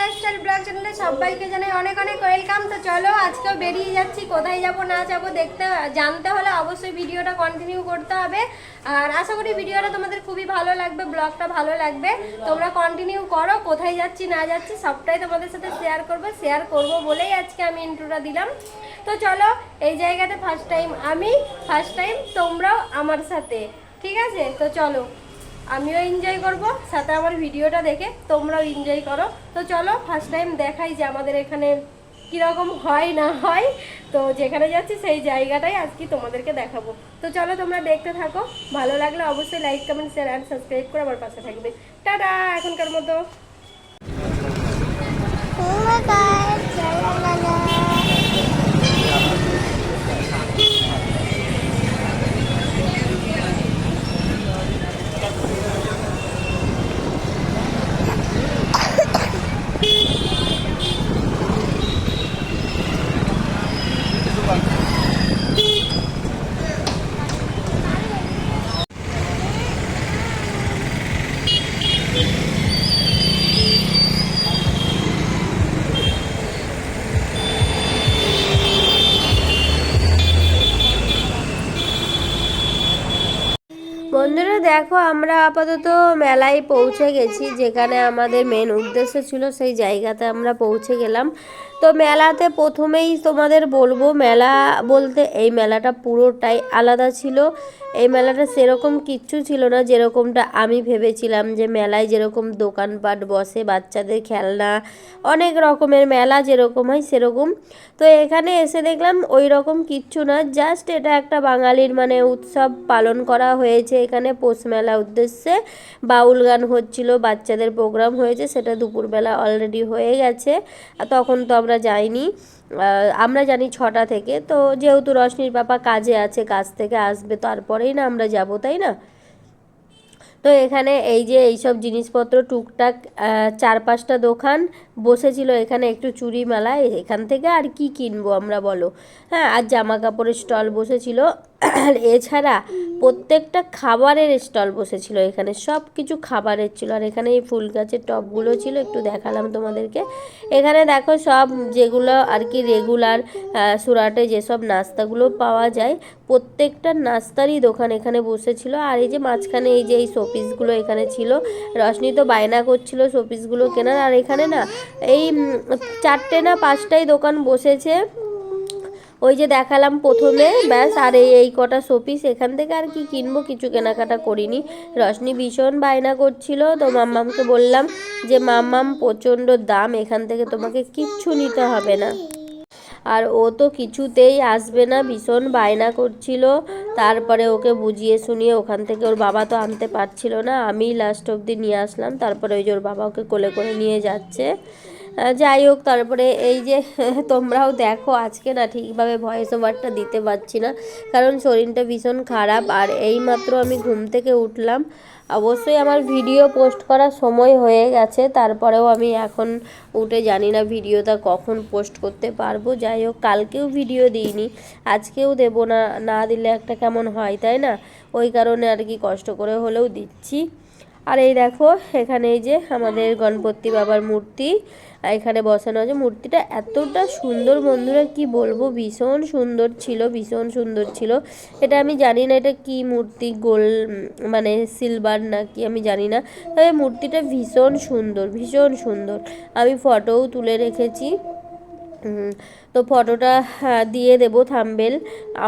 Lifestyle blog চ্যানেলে সবাইকে জানাই অনেক অনেক ওয়েলকাম। তো চলো আজকেও বেরিয়ে যাচ্ছি, কোথায় যাব না যাব জানতে হলে অবশ্যই ভিডিওটা কন্টিনিউ করতে হবে। আর আশা করি ভিডিওটা তোমাদের খুবই ভালো লাগবে, ব্লগটা ভালো লাগবে। তোমরা কন্টিনিউ করো, কোথায় যাচ্ছি না যাচ্ছি সবটাই তোমাদের সাথে শেয়ার করব বলেই আজকে আমি ইন্ট্রোটা দিলাম। তো চলো, এই জায়গাতে ফার্স্ট টাইম তোমরাও আমার সাথে, ঠিক আছে? তো চলো, আমিও এনজয় করব, সাথে আমার ভিডিওটা দেখে তোমরাও এনজয় করো। তো চলো ফার্স্ট টাইম দেখাই যে আমাদের এখানে কীরকম হয় না হয়। তো যেখানে যাচ্ছি সেই জায়গাটাই আজকে তোমাদেরকে দেখাবো। তো চলো তোমরা দেখতে থাকো, ভালো লাগলে অবশ্যই like comment share and subscribe করে আমার পাশে থাকবে। টাটা, এখনকার মতো। বন্ধুরা দেখো, আমরা আপাতত মেলায় পৌঁছে গেছি, যেখানে আমাদের মেন উদ্দেশ্য ছিল সেই জায়গাতে আমরা পৌঁছে গেলাম। তো মেলাতে প্রথমেই তোমাদের বলবো, মেলা বলতে এই মেলাটা পুরোটাই আলাদা ছিল। এই মেলাটা সেরকম কিচ্ছু ছিল না যেরকমটা আমি ভেবেছিলাম, যে মেলায় যেরকম দোকানপাট বসে, বাচ্চাদের খেলনা, অনেক রকমের মেলা যেরকম হয় সেরকম। তো এখানে এসে দেখলাম ওই রকম কিচ্ছু না, জাস্ট এটা একটা বাঙালির মানে উৎসব পালন করা হয়েছে এখানে পৌষ মেলা উদ্দেশ্যে। বাউল গান হচ্ছিল, বাচ্চাদের প্রোগ্রাম হয়েছে, সেটা দুপুরবেলা অলরেডি হয়ে গেছে। তখন তো আমরা যাইনি, আমরা জানি 6টা থেকে। তো যেহেতু রশনির পাপা কাজে আছে, কাজ থেকে আসবে তারপরেই না আমরা যাব, তাই না? তো এখানে এই যে এইসব জিনিসপত্র টুকটাক 4-5টা দোকান বসেছিল এখানে, একটু চুরি মেলা। এখান থেকে আর কি কিনবো আমরা বলো? হ্যাঁ, আর জামা কাপড়ের স্টল বসেছিল। আর এছাড়া প্রত্যেকটা খাবারের স্টল বসেছিল এখানে, সব কিছু খাবারের ছিল। আর এখানে এই ফুল গাছের টবগুলো ছিল, একটু দেখালাম তোমাদেরকে। এখানে দেখো সব যেগুলো আর কি রেগুলার সুরাটে যেসব নাস্তাগুলো পাওয়া যায়, প্রত্যেকটা নাস্তারই দোকান এখানে বসেছিল। আর এই যে মাঝখানে এই যে এই শোপিসগুলো এখানে ছিল, রশনি তো বায়না করছিল শোপিসগুলো কেনার। আর এখানে না এই 4টে না 5টাই দোকান বসেছে, ওই যে দেখালাম প্রথমে, ব্যাস। আর এই কটা শোপিস, এখান থেকে আর কি কিনবো, কিছু কেনাকাটা করিনি। রশনি ভীষণ বায়না করছিল, তো মাম্মামকে বললাম যে মাম্মাম প্রচণ্ড দাম, এখান থেকে তোমাকে কিচ্ছু নিতে হবে না। আর ও তো কিছুতেই আসবে না, ভীষণ বায়না করছিল। তারপরে ওকে বুঝিয়ে শুনিয়ে ওখান থেকে, ওর বাবা তো আনতে পারছিল না, আমি লাস্ট অবধি নিয়ে আসলাম। তারপরে ওই যে ওর বাবা ওকে কোলে করে নিয়ে যাচ্ছে। যাই হোক, তারপরে এই যে তোমরাও দেখো, আজকে না ঠিকভাবে ভয়েস ওভারটা দিতে পারছি না, কারণ শরীরটা ভীষণ খারাপ। আর এইমাত্র আমি ঘুম থেকে উঠলাম, অবশ্যই আমার ভিডিও পোস্ট করার সময় হয়ে গেছে, তারপরেও আমি এখন উঠে জানি না ভিডিওটা কখন পোস্ট করতে পারবো। যাই হোক, কালকেও ভিডিও দিইনি, আজকেও দেবো না, না দিলে একটা কেমন হয়, তাই না? ওই কারণে আর কি কষ্ট করে হলেও দিচ্ছি। আর এই দেখো, এখানে এই যে আমাদের গণপতি বাবার মূর্তি এখানে বসানো আছে। মূর্তিটা এতটা সুন্দর বন্ধুরা, কি বলবো, ভীষণ সুন্দর ছিল, ভীষণ সুন্দর ছিল। এটা আমি জানি না এটা কি মূর্তি, গোল্ড মানে সিলভার না কি আমি জানি না, তবে মূর্তিটা ভীষণ সুন্দর, ভীষণ সুন্দর। আমি ফটোও তুলে রেখেছি, তো ফটোটা দিয়ে দেবো থাম্বনেল।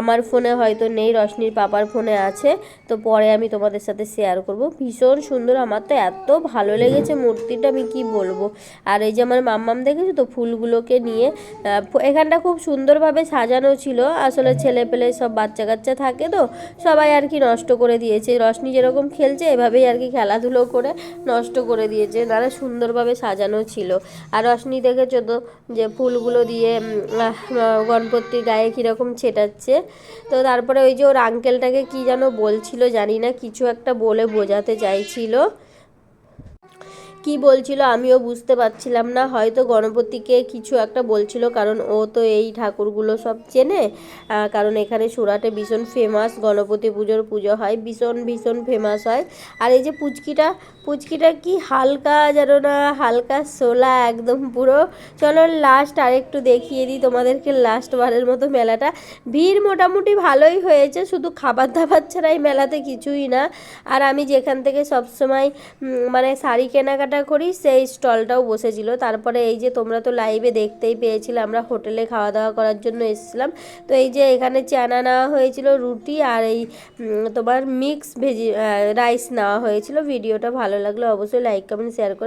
আমার ফোনে হয়তো নেই, রশনির পাপার ফোনে আছে, তো পরে আমি তোমাদের সাথে শেয়ার করব। ভীষণ সুন্দর, আমার তো এত ভালো লেগেছে মূর্তিটা, আমি কি বলবো। আর এই যে আমার মাম্মাম দেখেছো তো ফুলগুলোকে নিয়ে, এখানটা খুব সুন্দরভাবে সাজানো ছিল। আসলে ছেলে পেলে সব বাচ্চা কাচ্চা থাকে, তো সবাই আর কি নষ্ট করে দিয়েছে। রশনি যেরকম খেলছে এভাবেই আর কি খেলাধুলো করে নষ্ট করে দিয়েছে, নাহলে সুন্দরভাবে সাজানো ছিল। আর রশনি দেখেছো তো যে ফুলগুলো দিয়ে গণপতির গায়ে কীরকম ছেটাচ্ছে। তো তারপরে ওই যে ওর আঙ্কেলটাকে কি যেন বলছিল জানি না, কিছু একটা বলে বোঝাতে চাইছিল। কি বলছিল আমিও বুঝতে পারছিলাম না, হয়তো গণপতিকে কিছু একটা বলছিল, কারণ ও তো এই ঠাকুরগুলো সব চেনে। কারণ এখানে সুরাটে ভীষণ ফেমাস গণপতি পুজোর পুজো হয়, ভীষণ ভীষণ ফেমাস হয়। আর এই যে পুচকিটা, পুচকিটা কি হালকা যেন না, হালকা সোলা একদম পুরো। চলো লাস্ট আরেকটু দেখিয়ে দিই তোমাদেরকে, লাস্ট বারের মতো মেলাটা। ভিড় মোটামুটি ভালোই হয়েছে, শুধু খাবার দাবার ছাড়া এই মেলাতে কিছুই না। আর আমি যেখান থেকে সবসময় মানে শাড়ি কেনাকাটা করি সেই স্টলটাও বসেছিল। তারপরে এই যে তোমরা তো লাইভে দেখতেই পেয়েছিলে, আমরা হোটেলে খাওয়া দাওয়া করার জন্য এসেছিলাম। তো এই যে এখানে চানা নেওয়া হয়েছিল, রুটি, আর এই তোমার মিক্স ভেজি রাইস নেওয়া হয়েছিল। ভিডিওটা ভালো লাগলে অবশ্যই লাইক কমেন্ট শেয়ার করে